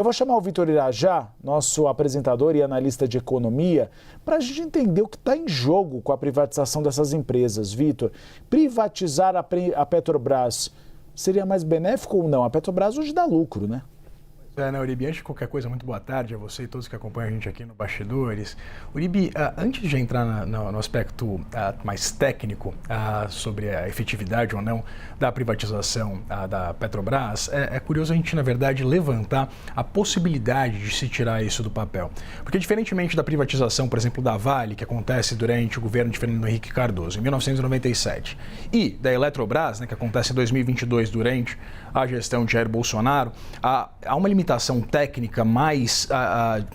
Eu vou chamar o Vitor Irajá, nosso apresentador e analista de economia, para a gente entender o que está em jogo com a privatização dessas empresas. Vitor, privatizar a Petrobras seria mais benéfico ou não? A Petrobras hoje dá lucro, né? Uribe, antes de qualquer coisa, muito boa tarde a você e todos que acompanham a gente aqui no Bastidores. Uribe, antes de entrar no aspecto mais técnico sobre a efetividade ou não da privatização da Petrobras, é curioso a gente, na verdade, levantar a possibilidade de se tirar isso do papel. Porque, diferentemente da privatização, por exemplo, da Vale, que acontece durante o governo de Fernando Henrique Cardoso, em 1997, e da Eletrobras, né, que acontece em 2022, durante a gestão de Jair Bolsonaro, há uma limitação técnica mais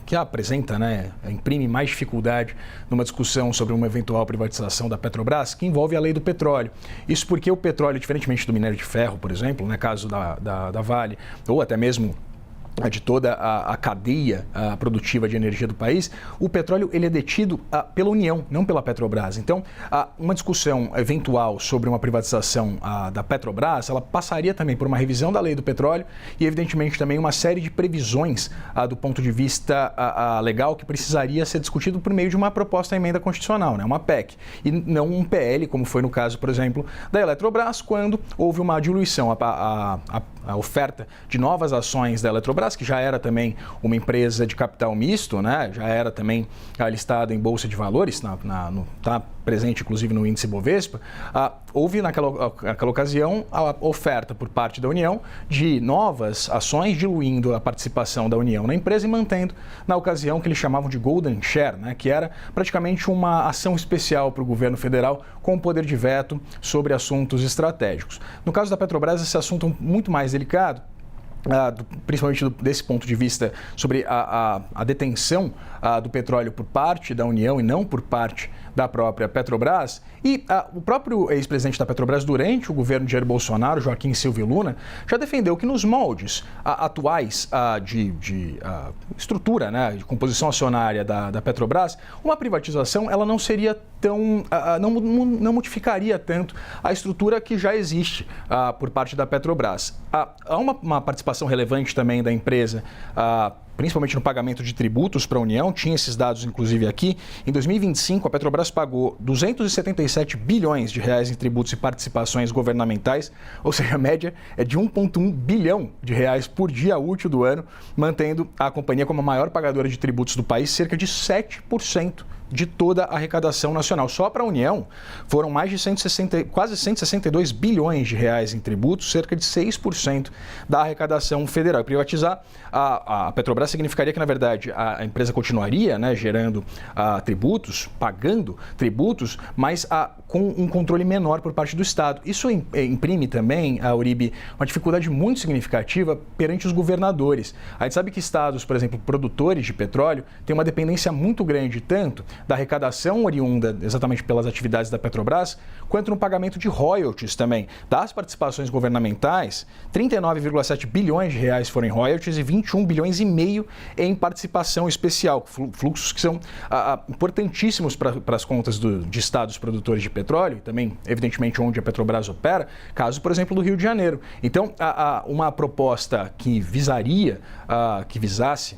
que apresenta, né, imprime mais dificuldade numa discussão sobre uma eventual privatização da Petrobras, que envolve a lei do petróleo. Isso porque o petróleo, diferentemente do minério de ferro, por exemplo, né, caso da Vale, ou até mesmo de toda a cadeia produtiva de energia do país, o petróleo ele é detido pela União, não pela Petrobras. Então, uma discussão eventual sobre uma privatização da Petrobras, ela passaria também por uma revisão da lei do petróleo e, evidentemente, também uma série de previsões do ponto de vista legal que precisaria ser discutido por meio de uma proposta de emenda constitucional, né, uma PEC, e não um PL, como foi no caso, por exemplo, da Eletrobras, quando houve uma diluição, a oferta de novas ações da Eletrobras, que já era também uma empresa de capital misto, né? Já era também listada em Bolsa de Valores, está presente inclusive no índice Bovespa. Houve naquela ocasião a oferta por parte da União de novas ações, diluindo a participação da União na empresa e mantendo, na ocasião, que eles chamavam de Golden Share, né? Que era praticamente uma ação especial para o governo federal com poder de veto sobre assuntos estratégicos. No caso da Petrobras, esse assunto é muito mais delicado, principalmente desse ponto de vista sobre a detenção do petróleo por parte da União e não por parte da própria Petrobras. E o próprio ex-presidente da Petrobras, durante o governo de Jair Bolsonaro, Joaquim Silvio Luna, já defendeu que nos moldes atuais de estrutura, né, de composição acionária da Petrobras, uma privatização ela não seria tão, não modificaria tanto a estrutura que já existe por parte da Petrobras. Há uma participação relevante também da empresa, principalmente no pagamento de tributos para a União, tinha esses dados inclusive aqui. Em 2025, a Petrobras pagou 277 bilhões de reais em tributos e participações governamentais, ou seja, a média é de 1,1 bilhão de reais por dia útil do ano, mantendo a companhia como a maior pagadora de tributos do país, cerca de 7% de toda a arrecadação nacional. Só para a União foram mais de quase 162 bilhões de reais em tributos, cerca de 6% da arrecadação federal. E privatizar a Petrobras significaria que, na verdade, a empresa continuaria, né, gerando tributos, pagando tributos, mas com um controle menor por parte do Estado. Isso imprime também, Uribe, uma dificuldade muito significativa perante os governadores. A gente sabe que estados, por exemplo, produtores de petróleo, têm uma dependência muito grande, tanto da arrecadação oriunda exatamente pelas atividades da Petrobras, quanto no pagamento de royalties também. Das participações governamentais, 39,7 bilhões de reais foram em royalties e 21 bilhões e meio em participação especial, fluxos que são importantíssimos para as contas de estados produtores de petróleo, e também, evidentemente, onde a Petrobras opera, caso, por exemplo, do Rio de Janeiro. Então, uma proposta que visasse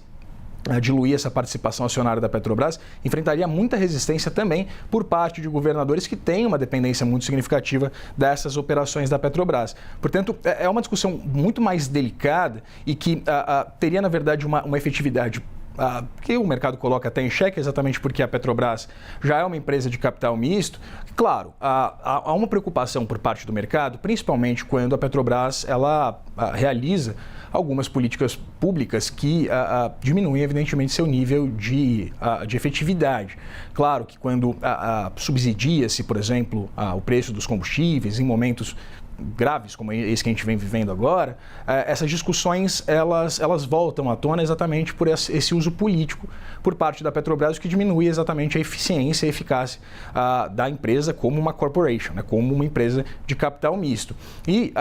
diluir essa participação acionária da Petrobras, enfrentaria muita resistência também por parte de governadores que têm uma dependência muito significativa dessas operações da Petrobras. Portanto, é uma discussão muito mais delicada e que teria, na verdade, uma efetividade que o mercado coloca até em xeque, exatamente porque a Petrobras já é uma empresa de capital misto. Claro, há uma preocupação por parte do mercado, principalmente quando a Petrobras ela realiza algumas políticas públicas que diminuem, evidentemente, seu nível de efetividade. Claro que quando subsidia-se, por exemplo, o preço dos combustíveis em momentos graves como esse que a gente vem vivendo agora, essas discussões elas voltam à tona exatamente por esse uso político por parte da Petrobras, que diminui exatamente a eficiência e a eficácia da empresa como uma corporation, né, como uma empresa de capital misto. E,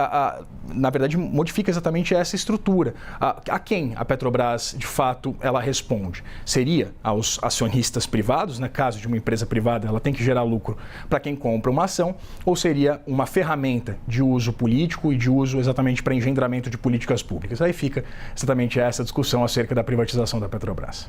na verdade, modifica exatamente essa estrutura. A quem a Petrobras, de fato, ela responde? Seria aos acionistas privados, né, caso de uma empresa privada, ela tem que gerar lucro para quem compra uma ação, ou seria uma ferramenta de uso político e de uso exatamente para engendramento de políticas públicas. Aí fica exatamente essa discussão acerca da privatização da Petrobras.